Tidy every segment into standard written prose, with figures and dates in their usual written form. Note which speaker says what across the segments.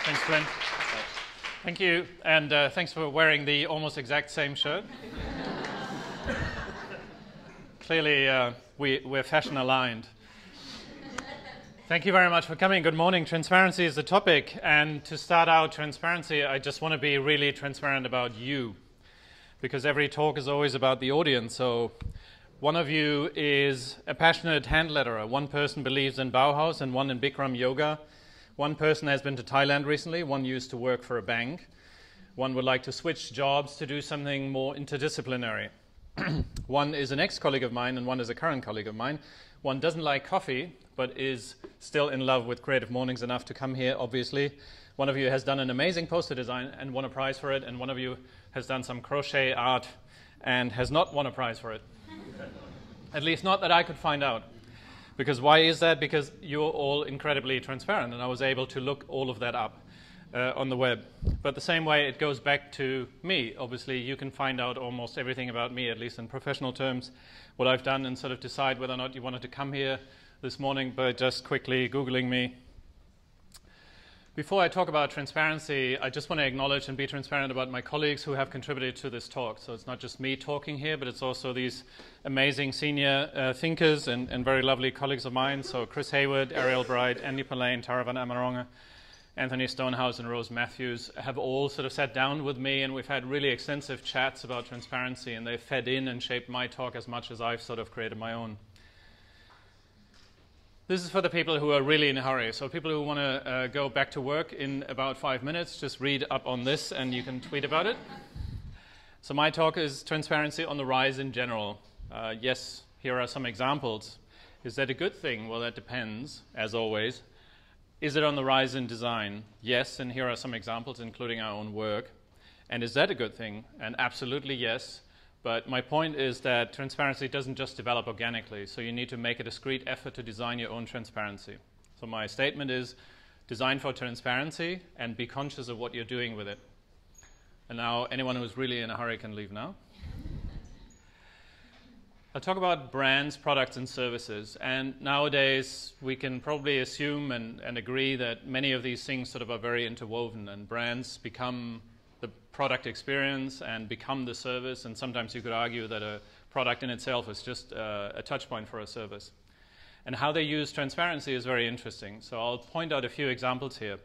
Speaker 1: Thanks, Glenn. Thank you, and thanks for wearing the almost exact same shirt. Clearly, we're fashion aligned. Thank you very much for coming. Good morning. Transparency is the topic, and to start out transparency, I just want to be really transparent about you, because every talk is always about the audience. So one of you is a passionate hand letterer. One person believes in Bauhaus and one in Bikram yoga. One person has been to Thailand recently. One used to work for a bank. One would like to switch jobs to do something more interdisciplinary. One is an ex-colleague of mine and one is a current colleague of mine. One doesn't like coffee but is still in love with Creative Mornings enough to come here, obviously. One of you has done an amazing poster design and won a prize for it, and one of you has done some crochet art and has not won a prize for it. At least not that I could find out. Because why is that? Because you're all incredibly transparent, and I was able to look all of that up on the web. But the same way it goes back to me. Obviously, you can find out almost everything about me, at least in professional terms, what I've done, and sort of decide whether or not you wanted to come here this morning by just quickly Googling me. Before I talk about transparency, I just want to acknowledge and be transparent about my colleagues who have contributed to this talk. So it's not just me talking here, but it's also these amazing senior thinkers and very lovely colleagues of mine. So Chris Hayward, Ariel Bright, Andy Pallane, Tara van Amerongen, Anthony Stonehouse, and Rose Matthews have all sort of sat down with me, and we've had really extensive chats about transparency, and they've fed in and shaped my talk as much as I've sort of created my own. This is for the people who are really in a hurry. So people who want to go back to work in about 5 minutes, just read up on this and you can tweet about it. So my talk is transparency on the rise in general. Yes, here are some examples. Is that a good thing? Well, that depends, as always. Is it on the rise in design? Yes, and here are some examples, including our own work. And is that a good thing? And absolutely yes. But my point is that transparency doesn't just develop organically, so you need to make a discrete effort to design your own transparency. So my statement is design for transparency and be conscious of what you're doing with it. And now anyone who's really in a hurry can leave now. I'll talk about brands, products, and services. And nowadays we can probably assume and agree that many of these things sort of are very interwoven, and brands become the product experience and become the service, and sometimes you could argue that a product in itself is just a touch point for a service. And how they use transparency is very interesting. So I'll point out a few examples here.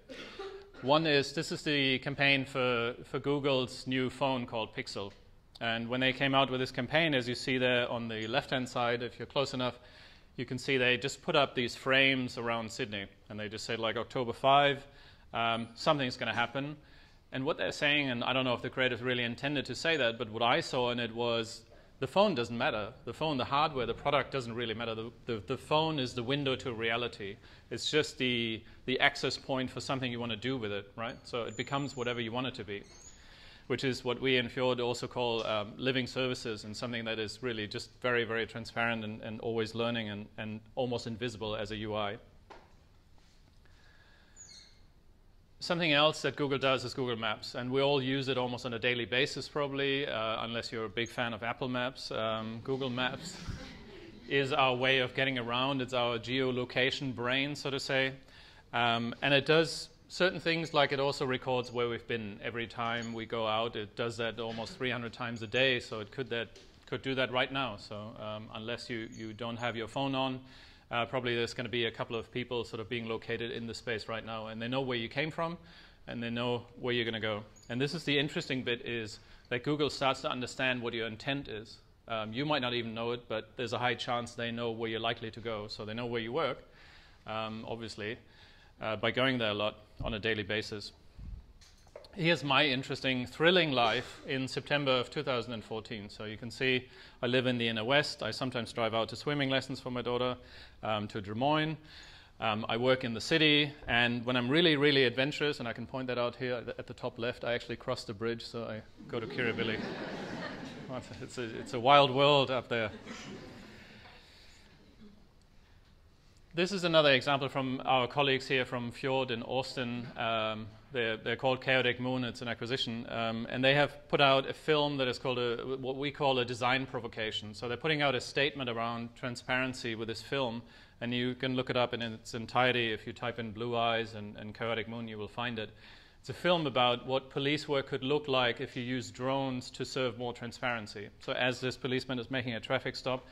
Speaker 1: One is, this is the campaign for Google's new phone called Pixel. And when they came out with this campaign, as you see there on the left-hand side, if you're close enough, you can see they just put up these frames around Sydney. And they just said, like, October 5, something's going to happen. And what they're saying, and I don't know if the creators really intended to say that, but what I saw in it was the phone doesn't matter. The phone, the hardware, the product doesn't really matter. The phone is the window to reality. It's just the access point for something you want to do with it, right? So it becomes whatever you want it to be, which is what we in Fjord also call living services, and something that is really just very, very transparent and always learning and almost invisible as a UI. Something else that Google does is Google Maps, and we all use it almost on a daily basis probably, unless you're a big fan of Apple Maps. Google Maps is our way of getting around. It's our geolocation brain, so to say. And it does certain things, like it also records where we've been every time we go out. It does that almost 300 times a day, so it could do that right now. So unless you don't have your phone on, probably there's going to be a couple of people sort of being located in the space right now, and they know where you came from, and they know where you're going to go. And this is the interesting bit, is that Google starts to understand what your intent is. You might not even know it, but there's a high chance they know where you're likely to go. So they know where you work, obviously, by going there a lot on a daily basis. Here's my interesting, thrilling life in September of 2014. So you can see I live in the inner west. I sometimes drive out to swimming lessons for my daughter, to Des Moines. I work in the city, and when I'm really, really adventurous, and I can point that out here at the top left, I actually cross the bridge, so I go to Kirribilli. It's a wild world up there. This is another example from our colleagues here from Fjord in Austin. They're called Chaotic Moon. It's an acquisition. And they have put out a film that is called what we call a design provocation. So they're putting out a statement around transparency with this film. And you can look it up in its entirety. If you type in Blue Eyes and Chaotic Moon, you will find it. It's a film about what police work could look like if you use drones to serve more transparency. So as this policeman is making a traffic stop,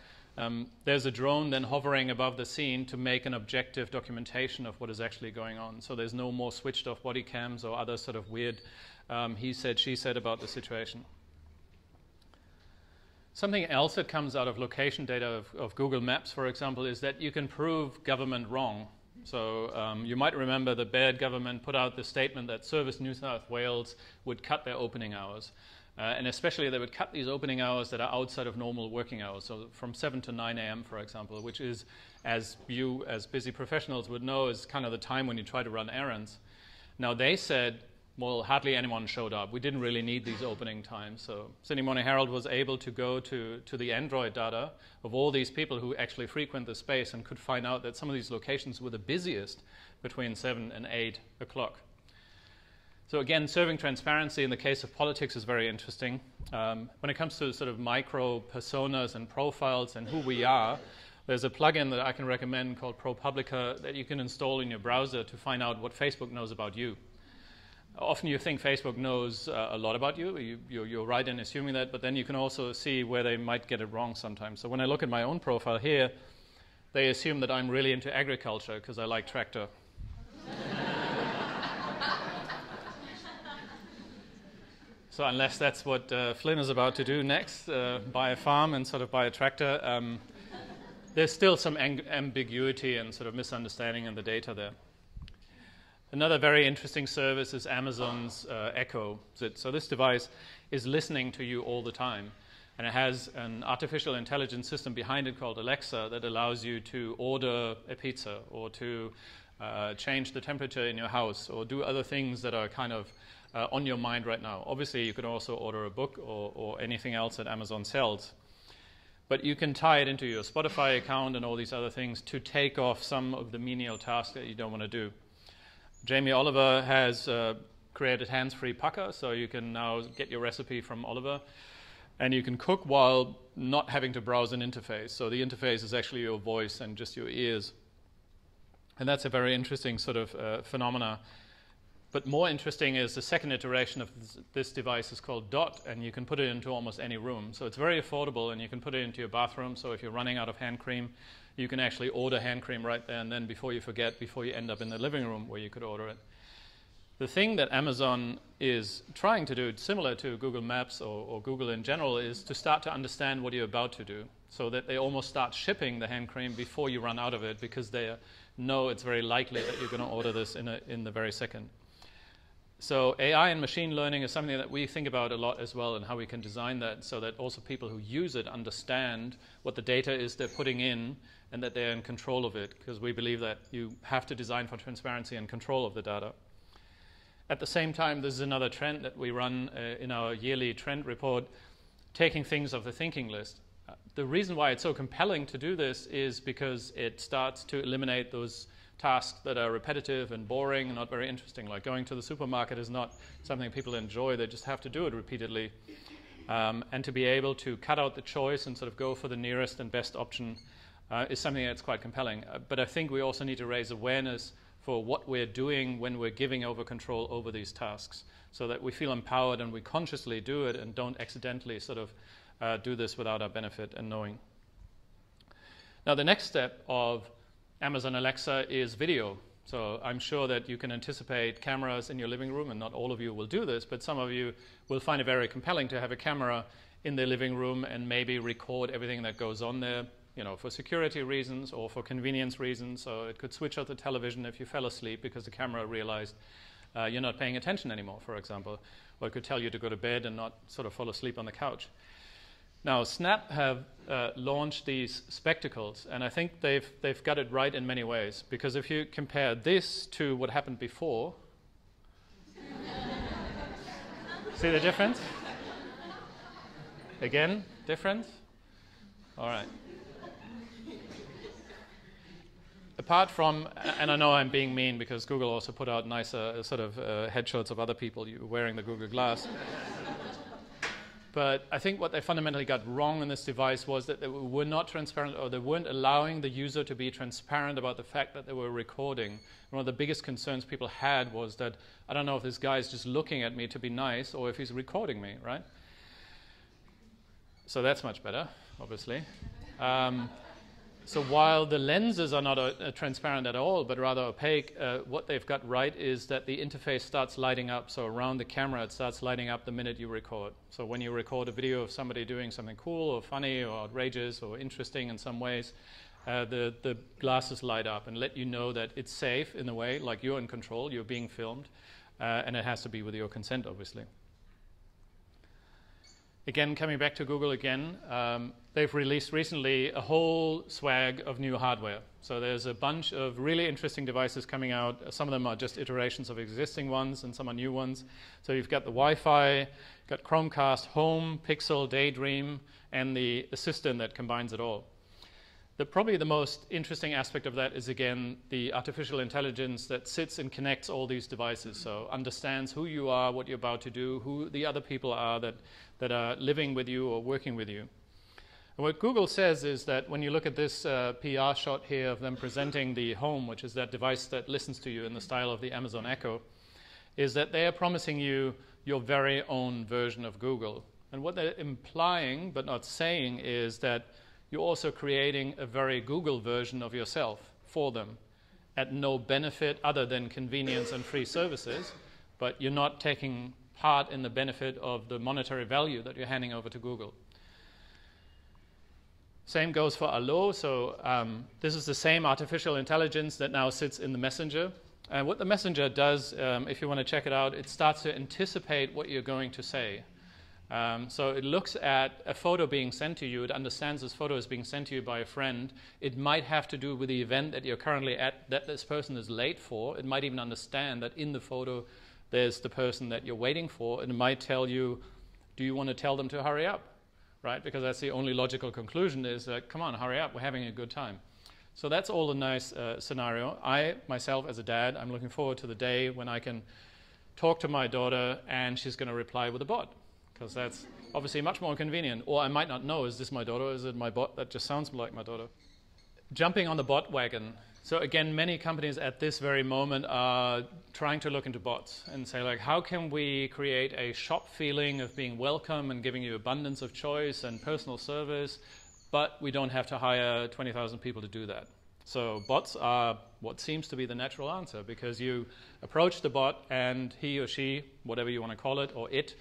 Speaker 1: there's a drone then hovering above the scene to make an objective documentation of what is actually going on. So there's no more switched off body cams or other sort of weird he said, she said about the situation. Something else that comes out of location data of Google Maps, for example, is that you can prove government wrong. So you might remember the Baird government put out the statement that Service New South Wales would cut their opening hours. And especially they would cut these opening hours that are outside of normal working hours, so from 7 to 9 a.m., for example, which is, as you as busy professionals would know, is kind of the time when you try to run errands. Now they said, well, hardly anyone showed up. We didn't really need these opening times. So Sydney Morning Herald was able to go to the Android data of all these people who actually frequent the space and could find out that some of these locations were the busiest between 7 and 8 o'clock. So again, serving transparency in the case of politics is very interesting. When it comes to sort of micro personas and profiles and who we are, there's a plugin that I can recommend called ProPublica that you can install in your browser to find out what Facebook knows about you. Often you think Facebook knows a lot about you. You're right in assuming that, but then you can also see where they might get it wrong sometimes. So when I look at my own profile here, they assume that I'm really into agriculture because I like tractor. So unless that's what Flynn is about to do next, buy a farm and sort of buy a tractor, there's still some ambiguity and sort of misunderstanding in the data there. Another very interesting service is Amazon's Echo. So this device is listening to you all the time. And it has an artificial intelligence system behind it called Alexa that allows you to order a pizza or to change the temperature in your house or do other things that are kind of on your mind right now. Obviously, you can also order a book or anything else that Amazon sells. But you can tie it into your Spotify account and all these other things to take off some of the menial tasks that you don't want to do. Jamie Oliver has created hands-free pucker, so you can now get your recipe from Oliver. And you can cook while not having to browse an interface. So the interface is actually your voice and just your ears. And that's a very interesting sort of phenomena. But more interesting is the second iteration of this device is called Dot, and you can put it into almost any room. So it's very affordable, and you can put it into your bathroom. So if you're running out of hand cream, you can actually order hand cream right there, and then before you forget, before you end up in the living room where you could order it. The thing that Amazon is trying to do, similar to Google Maps or Google in general, is to start to understand what you're about to do, so that they almost start shipping the hand cream before you run out of it, because they know it's very likely that you're going to order this in the very second. So AI and machine learning is something that we think about a lot as well, and how we can design that so that also people who use it understand what the data is they're putting in and that they're in control of it, because we believe that you have to design for transparency and control of the data. At the same time, this is another trend that we run in our yearly trend report, taking things off the thinking list. The reason why it's so compelling to do this is because it starts to eliminate those tasks that are repetitive and boring and not very interesting. Like going to the supermarket is not something people enjoy. They just have to do it repeatedly. And to be able to cut out the choice and sort of go for the nearest and best option is something that's quite compelling. But I think we also need to raise awareness for what we're doing when we're giving over control over these tasks, so that we feel empowered and we consciously do it and don't accidentally sort of do this without our benefit and knowing. Now, the next step of Amazon Alexa is video. So I'm sure that you can anticipate cameras in your living room, and not all of you will do this, but some of you will find it very compelling to have a camera in their living room and maybe record everything that goes on there, you know, for security reasons or for convenience reasons. So it could switch off the television if you fell asleep because the camera realized you're not paying attention anymore, for example. Or it could tell you to go to bed and not sort of fall asleep on the couch. Now, Snap have launched these spectacles, and I think they've got it right in many ways, because if you compare this to what happened before, see the difference? Again, difference? All right. apart from, and I know I'm being mean because Google also put out nicer sort of headshots of other people wearing the Google Glass. But I think what they fundamentally got wrong in this device was that they were not transparent, or they weren't allowing the user to be transparent about the fact that they were recording. One of the biggest concerns people had was that, I don't know if this guy is just looking at me to be nice or if he's recording me, right? So that's much better, obviously. So while the lenses are not transparent at all, but rather opaque, what they've got right is that the interface starts lighting up. So around the camera, it starts lighting up the minute you record. So when you record a video of somebody doing something cool or funny or outrageous or interesting in some ways, the glasses light up and let you know that it's safe in a way, like you're in control, you're being filmed, and it has to be with your consent, obviously. Again, coming back to Google again, they've released recently a whole swag of new hardware. So there's a bunch of really interesting devices coming out. Some of them are just iterations of existing ones, and some are new ones. So you've got the Wi-Fi, got Chromecast, Home, Pixel, Daydream, and the Assistant that combines it all. Probably the most interesting aspect of that is, again, the artificial intelligence that sits and connects all these devices. So understands who you are, what you're about to do, who the other people are that are living with you or working with you. And what Google says is that when you look at this PR shot here of them presenting the Home, which is that device that listens to you in the style of the Amazon Echo, is that they are promising you your very own version of Google. And what they're implying, but not saying, is that you're also creating a very Google version of yourself for them at no benefit other than convenience and free services, but you're not taking part in the benefit of the monetary value that you're handing over to Google. Same goes for Allo. So this is the same artificial intelligence that now sits in the Messenger. And what the Messenger does, if you want to check it out, it starts to anticipate what you're going to say. So it looks at a photo being sent to you. It understands this photo is being sent to you by a friend. It might have to do with the event that you're currently at, that this person is late for. It might even understand that in the photo there's the person that you're waiting for. And it might tell you, do you want to tell them to hurry up? Right? Because that's the only logical conclusion is that, come on, hurry up, we're having a good time. So that's all a nice scenario. I, myself, as a dad, I'm looking forward to the day when I can talk to my daughter and she's going to reply with a bot, because that's obviously much more convenient. Or I might not know, is this my daughter, or is it my bot that just sounds like my daughter? Jumping on the bot wagon. So again, many companies at this very moment are trying to look into bots and say, like, how can we create a shop feeling of being welcome and giving you abundance of choice and personal service, but we don't have to hire 20,000 people to do that. So bots are what seems to be the natural answer, because you approach the bot and he or she, whatever you want to call it, or it,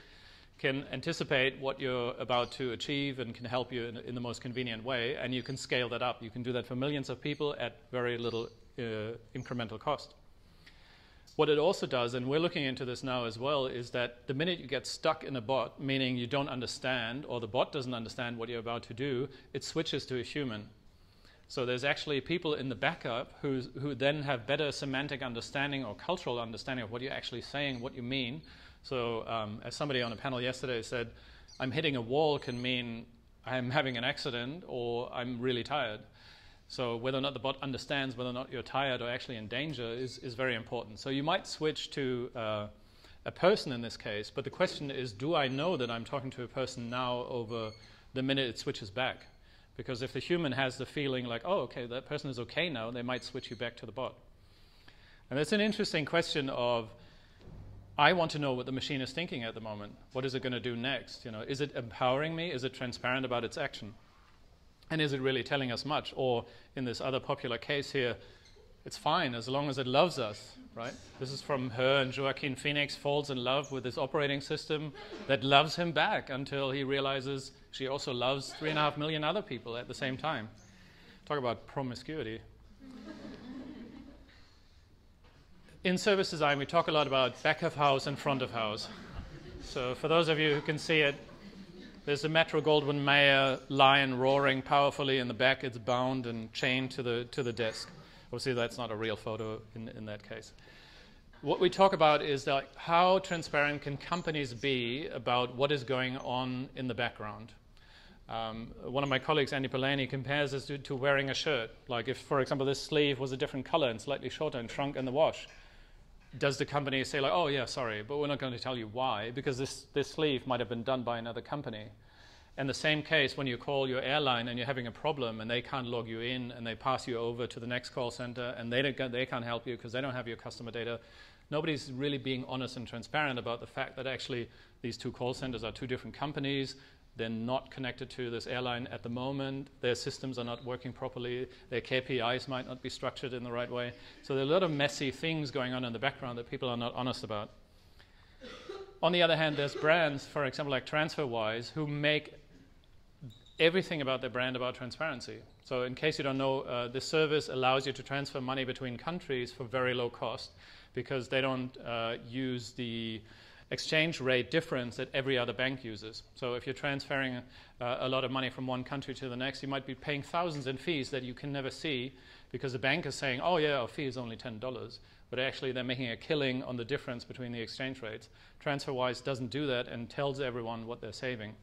Speaker 1: can anticipate what you're about to achieve and can help you in the most convenient way, and you can scale that up. You can do that for millions of people at very little incremental cost. What it also does, and we're looking into this now as well, is that the minute you get stuck in a bot, meaning you don't understand or the bot doesn't understand what you're about to do, it switches to a human. So there's actually people in the backup who then have better semantic understanding or cultural understanding of what you're actually saying, what you mean. So as somebody on a panel yesterday said, I'm hitting a wall can mean I'm having an accident or I'm really tired. So whether or not the bot understands whether or not you're tired or actually in danger is very important. So you might switch to a person in this case, but the question is, do I know that I'm talking to a person now over the minute it switches back? Because if the human has the feeling like, oh, okay, that person is okay now, they might switch you back to the bot. And that's an interesting question of, I want to know what the machine is thinking at the moment. What is it going to do next? You know, is it empowering me? Is it transparent about its action? And is it really telling us much? Or in this other popular case here, it's fine as long as it loves us, right? This is from her, and Joaquin Phoenix falls in love with this operating system that loves him back until he realizes she also loves 3.5 million other people at the same time. Talk about promiscuity. In service design, we talk a lot about back of house and front of house. So for those of you who can see it, there's a Metro-Goldwyn-Mayer lion roaring powerfully in the back. It's bound and chained to the desk. Obviously, that's not a real photo in that case. What we talk about is that how transparent can companies be about what is going on in the background? One of my colleagues, Andy Polanyi, compares this to wearing a shirt. Like if, for example, this sleeve was a different color and slightly shorter and shrunk in the wash, does the company say like, oh yeah, sorry, but we're not going to tell you why, because this sleeve might have been done by another company. And the same case when you call your airline and you're having a problem and they can't log you in and they pass you over to the next call center and they can't help you because they don't have your customer data. Nobody's really being honest and transparent about the fact that actually these two call centers are two different companies. They're not connected to this airline at the moment. Their systems are not working properly. Their KPIs might not be structured in the right way. So there are a lot of messy things going on in the background that people are not honest about. On the other hand, there's brands, for example, like TransferWise, who make everything about their brand about transparency. So in case you don't know, this service allows you to transfer money between countries for very low cost because they don't use the exchange rate difference that every other bank uses. So if you're transferring a lot of money from one country to the next, you might be paying thousands in fees that you can never see because the bank is saying, oh yeah, our fee is only $10. But actually they're making a killing on the difference between the exchange rates. TransferWise doesn't do that and tells everyone what they're saving.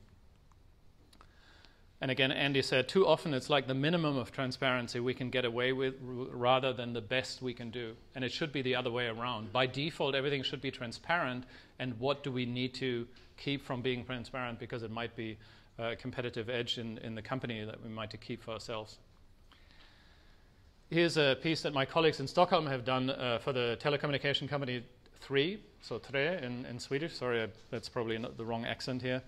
Speaker 1: And again, Andy said, too often it's like the minimum of transparency we can get away with rather than the best we can do. And it should be the other way around. By default, everything should be transparent. And what do we need to keep from being transparent because it might be a competitive edge in the company that we might to keep for ourselves. Here's a piece that my colleagues in Stockholm have done for the telecommunication company 3, so Tre in Swedish. Sorry, that's probably not the wrong accent here.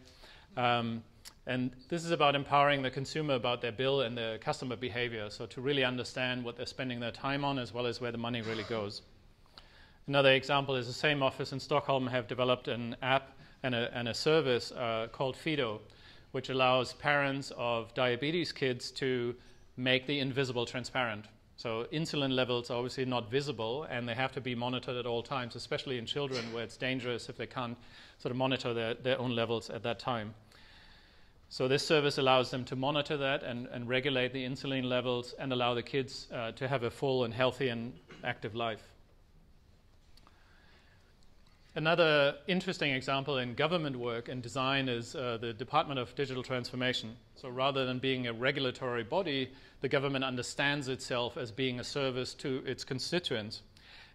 Speaker 1: And this is about empowering the consumer about their bill and their customer behavior, so to really understand what they're spending their time on as well as where the money really goes. Another example is the same office in Stockholm have developed an app and a service called Fido, which allows parents of diabetes kids to make the invisible transparent. So insulin levels are obviously not visible and they have to be monitored at all times, especially in children where it's dangerous if they can't sort of monitor their own levels at that time. So this service allows them to monitor that and regulate the insulin levels and allow the kids to have a full and healthy and active life. Another interesting example in government work and design is the Department of Digital Transformation. So rather than being a regulatory body, the government understands itself as being a service to its constituents.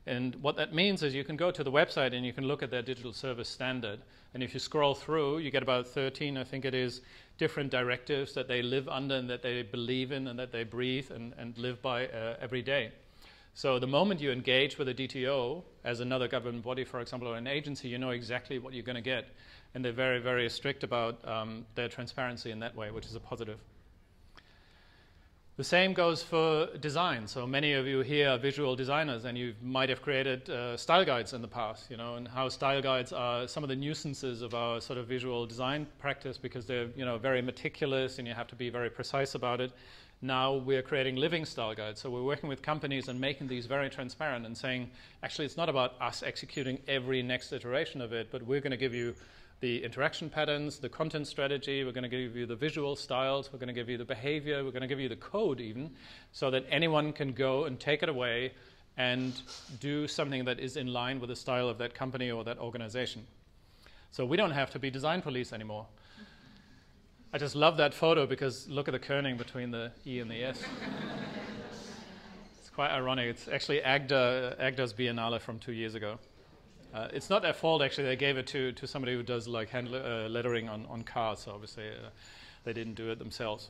Speaker 1: And what that means is you can go to the website and you can look at their digital service standard. And if you scroll through, you get about 13, I think it is, different directives that they live under and that they believe in and that they breathe and live by every day. So the moment you engage with a DTO as another government body, for example, or an agency, you know exactly what you're going to get. And they're very, very strict about their transparency in that way, which is a positive. The same goes for design. So many of you here are visual designers, and you might have created style guides in the past, and how style guides are some of the nuisances of our sort of visual design practice because they're, very meticulous and you have to be very precise about it. Now we're creating living style guides. So we're working with companies and making these very transparent and saying, actually, it's not about us executing every next iteration of it, but we're going to give you the interaction patterns, the content strategy, we're going to give you the visual styles, we're going to give you the behavior, we're going to give you the code even, so that anyone can go and take it away and do something that is in line with the style of that company or that organization. So we don't have to be design police anymore. I just love that photo because look at the kerning between the E and the S. It's quite ironic. It's actually Agda's Biennale from 2 years ago. It's not their fault, actually. They gave it to somebody who does like hand lettering on cars, so obviously they didn't do it themselves.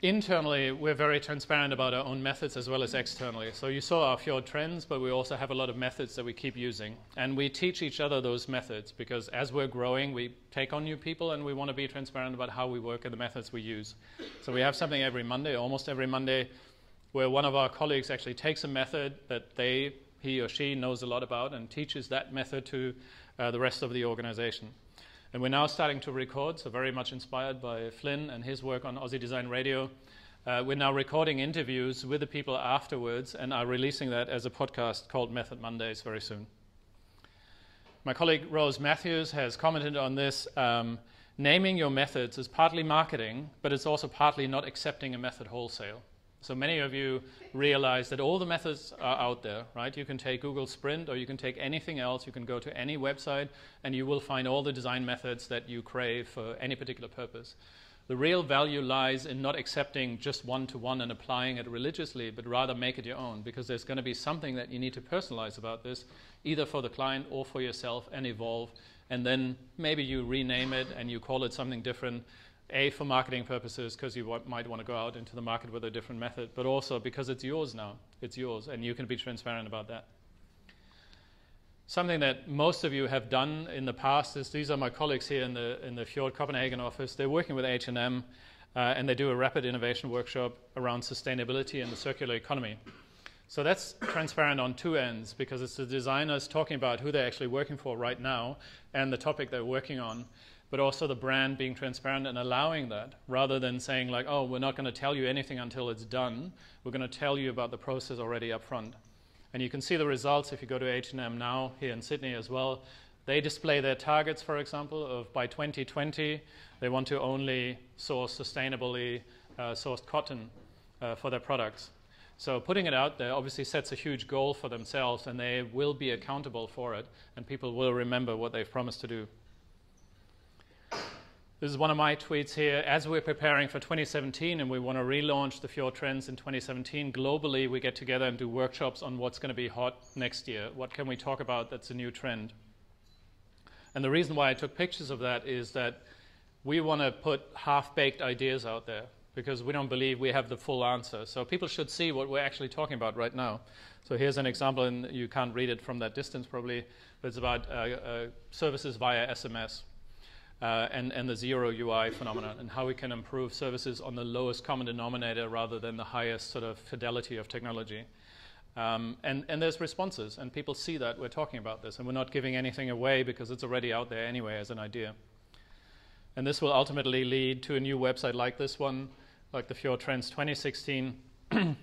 Speaker 1: Internally, we're very transparent about our own methods as well as externally. So you saw our Fjord trends, but we also have a lot of methods that we keep using. And we teach each other those methods because as we're growing, we take on new people and we want to be transparent about how we work and the methods we use. So we have something every Monday, almost every Monday, where one of our colleagues actually takes a method that he or she knows a lot about and teaches that method to the rest of the organization. And we're now starting to record, so very much inspired by Flynn and his work on Aussie Design Radio. We're now recording interviews with the people afterwards and are releasing that as a podcast called Method Mondays very soon. My colleague Rose Matthews has commented on this. Naming your methods is partly marketing, but it's also partly not accepting a method wholesale. So many of you realize that all the methods are out there, right? You can take Google Sprint or you can take anything else. You can go to any website and you will find all the design methods that you crave for any particular purpose. The real value lies in not accepting just one-to-one and applying it religiously, but rather make it your own, because there's going to be something that you need to personalize about this, either for the client or for yourself, and evolve. And then maybe you rename it and you call it something different, for marketing purposes, because you might want to go out into the market with a different method, but also because it's yours now. It's yours, and you can be transparent about that. Something that most of you have done in the past is, these are my colleagues here in the Fjord Copenhagen office. They're working with H&M, and they do a rapid innovation workshop around sustainability and the circular economy. So that's transparent on two ends, because it's the designers talking about who they're actually working for right now and the topic they're working on, but also the brand being transparent and allowing that, rather than saying like, oh, we're not going to tell you anything until it's done. We're going to tell you about the process already up front. And you can see the results if you go to H&M now, here in Sydney as well. They display their targets, for example, of by 2020, they want to only source sustainably sourced cotton for their products. So putting it out there obviously sets a huge goal for themselves, and they will be accountable for it, and people will remember what they've promised to do. This is one of my tweets here. As we're preparing for 2017 and we want to relaunch the Fjord Trends in 2017, globally we get together and do workshops on what's going to be hot next year. What can we talk about that's a new trend? And the reason why I took pictures of that is that we want to put half-baked ideas out there, because we don't believe we have the full answer. So people should see what we're actually talking about right now. So here's an example, and you can't read it from that distance probably, but it's about services via SMS. And the zero UI phenomenon, and how we can improve services on the lowest common denominator rather than the highest sort of fidelity of technology. And there's responses, and people see that we're talking about this, and we're not giving anything away because it's already out there anyway as an idea. And this will ultimately lead to a new website like this one, like the Fjord Trends 2016.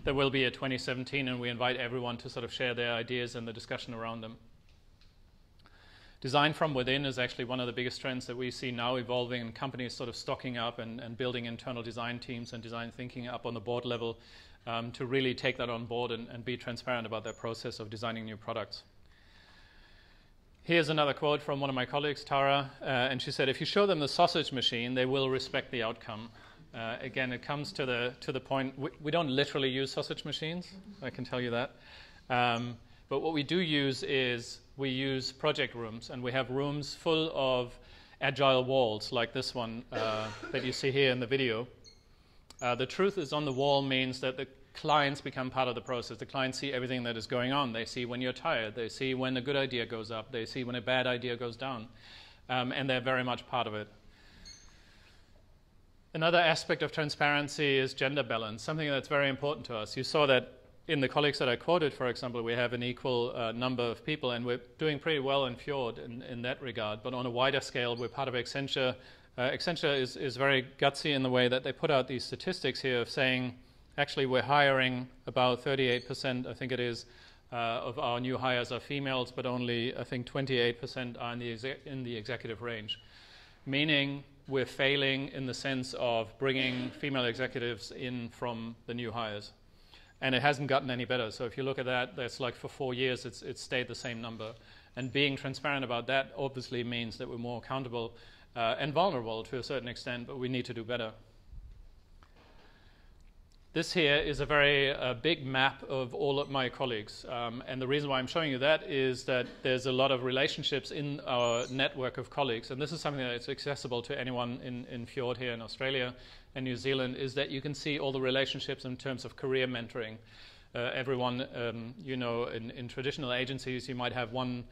Speaker 1: There will be a 2017, and we invite everyone to sort of share their ideas and the discussion around them. Design from within is actually one of the biggest trends that we see now evolving, and companies sort of stocking up and building internal design teams and design thinking up on the board level to really take that on board and be transparent about their process of designing new products. Here's another quote from one of my colleagues, Tara, and she said, if you show them the sausage machine, they will respect the outcome. Again, it comes to the point, we don't literally use sausage machines, I can tell you that. But what we do use is we use project rooms, and we have rooms full of agile walls like this one that you see here in the video. The truth is on the wall means that the clients become part of the process. The clients see everything that is going on. They see when you're tired. They see when a good idea goes up. They see when a bad idea goes down. And they're very much part of it. Another aspect of transparency is gender balance, something that's very important to us. You saw that in the colleagues that I quoted, for example, we have an equal number of people, and we're doing pretty well in Fjord in that regard. But on a wider scale, we're part of Accenture. Accenture is very gutsy in the way that they put out these statistics here of saying, actually, we're hiring about 38%, I think it is, of our new hires are females, but only, I think, 28% are in the executive range. Meaning we're failing in the sense of bringing female executives in from the new hires. And it hasn't gotten any better. So if you look at that, that's like for 4 years, it's stayed the same number. And being transparent about that obviously means that we're more accountable and vulnerable to a certain extent, but we need to do better. This here is a very big map of all of my colleagues. And the reason why I'm showing you that is that there's a lot of relationships in our network of colleagues. And this is something that's accessible to anyone in Fjord here in Australia and New Zealand, is that you can see all the relationships in terms of career mentoring. Everyone, you know, in traditional agencies, you might have one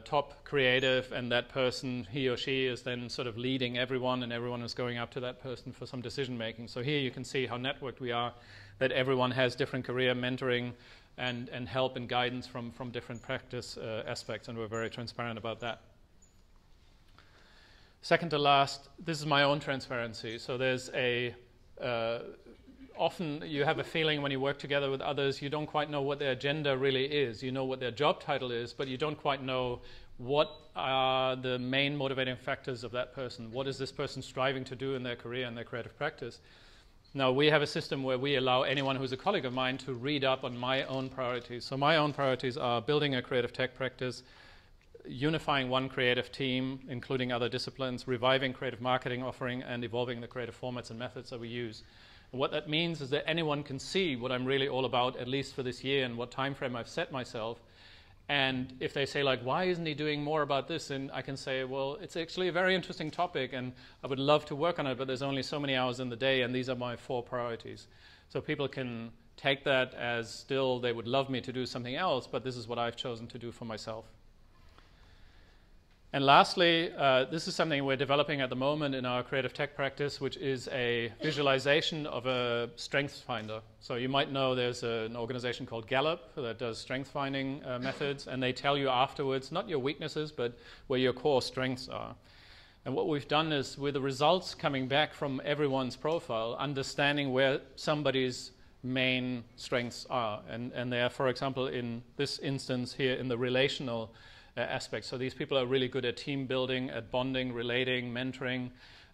Speaker 1: top creative, and that person, he or she, is then sort of leading everyone, and everyone is going up to that person for some decision making. So here you can see how networked we are, that everyone has different career mentoring and help and guidance from different practice aspects, and we're very transparent about that. Second to last, this is my own transparency. So there's often you have a feeling when you work together with others, you don't quite know what their agenda really is. You know what their job title is, but you don't quite know what are the main motivating factors of that person. What is this person striving to do in their career and their creative practice? Now, we have a system where we allow anyone who's a colleague of mine to read up on my own priorities. So my own priorities are building a creative tech practice, unifying one creative team, including other disciplines, reviving creative marketing offering, and evolving the creative formats and methods that we use. And what that means is that anyone can see what I'm really all about, at least for this year, and what time frame I've set myself. And if they say, like, why isn't he doing more about this? And I can say, well, it's actually a very interesting topic, and I would love to work on it, but there's only so many hours in the day, and these are my 4 priorities. So people can take that as still they would love me to do something else, but this is what I've chosen to do for myself. And lastly, this is something we're developing at the moment in our creative tech practice, which is a visualization of a strengths finder. So you might know there's an organization called Gallup that does strength finding methods, and they tell you afterwards, not your weaknesses, but where your core strengths are. And what we've done is, with the results coming back from everyone's profile, understanding where somebody's main strengths are. And they are, for example, in this instance here, in the relational aspects. So these people are really good at team building, at bonding, relating, mentoring,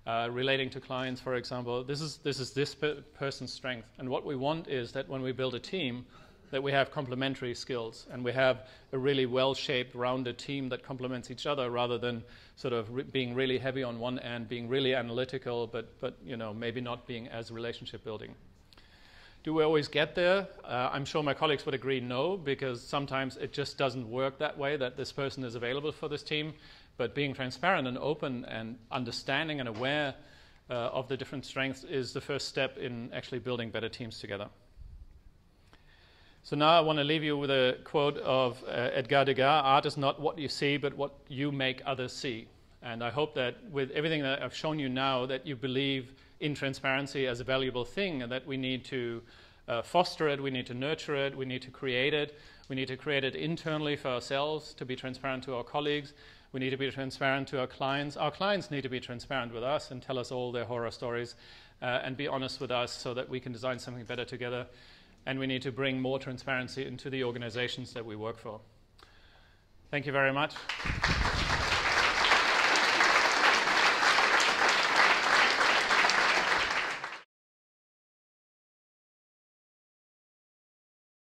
Speaker 1: relating to clients, for example. This is this person's strength. And what we want is that when we build a team, that we have complementary skills, and we have a really well-shaped, rounded team that complements each other, rather than sort of being really heavy on one end, being really analytical, but you know, maybe not being as relationship building. Do we always get there? I'm sure my colleagues would agree no, because sometimes it just doesn't work that way, that this person is available for this team. But being transparent and open and understanding and aware of the different strengths is the first step in actually building better teams together. So now I want to leave you with a quote of Edgar Degas: "Art is not what you see, but what you make others see." And I hope that with everything that I've shown you now, that you believe in transparency as a valuable thing, and that we need to foster it, we need to nurture it, we need to create it. We need to create it internally for ourselves, to be transparent to our colleagues. We need to be transparent to our clients. Our clients need to be transparent with us and tell us all their horror stories and be honest with us, so that we can design something better together. And we need to bring more transparency into the organizations that we work for. Thank you very much.